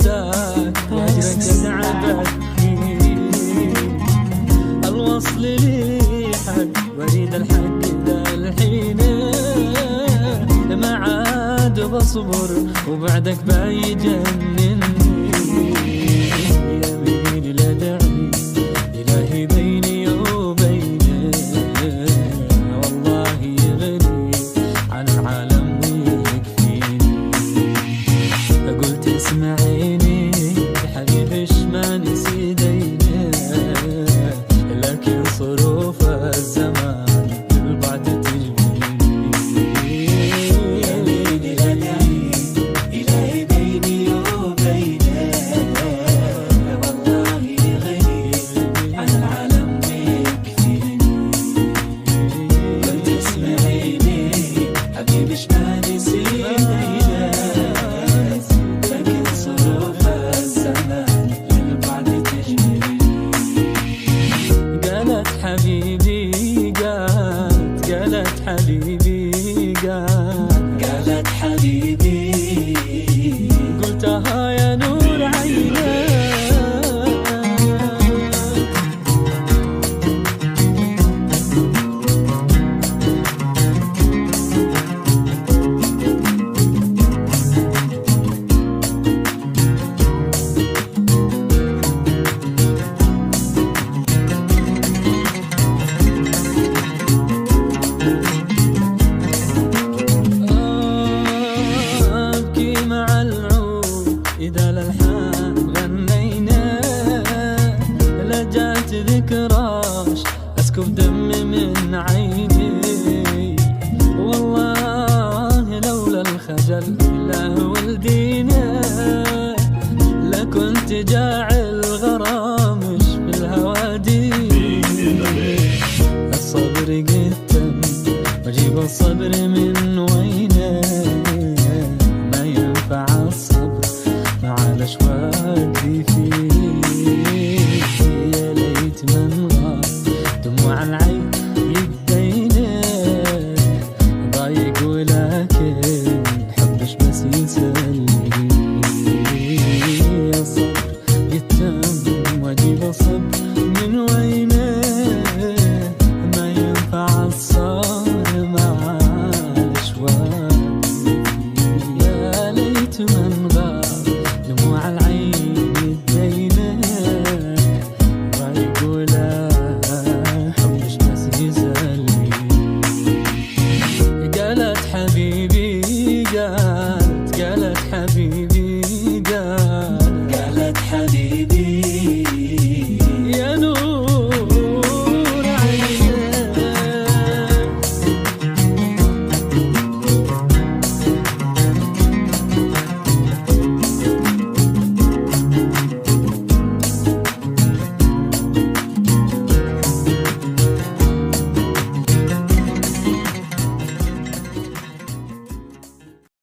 انساك وهجرك اتعبتني. الوصل لي حق واريد الحق ذا الحين، ما عاد بصبر وبعدك بيجنني. يميني لا داعي إلهي بيني وبينك، والله يغني عن العالم ويكفيني. فقلت اسمعيني حبيبي ايش ما نسي دينك، لكن صروف الزمان بالبعد تجبرني. يميني لا داعي إلهي بيني وبينك، والله يغني عن العالم ويكفيني. قلت اسمعيني حبيبي ايش ما نسي دينك، لكن صروف الزمان للبعد تجبرني. قالت حبيبي قالت حبيبي قالت حبيبي، قلتها يا نور عينك. أبكي مع العود إذا للحان غنينا، لجأت ذكراش أسكب دمي من عيني. والله لولا الخجل لا ولدينا، لكنت جاعل غرامش في الهوادي. الصبر قدم واجيب الصبر من وينه، ما ينفع الصبر مع الأشواق فيه.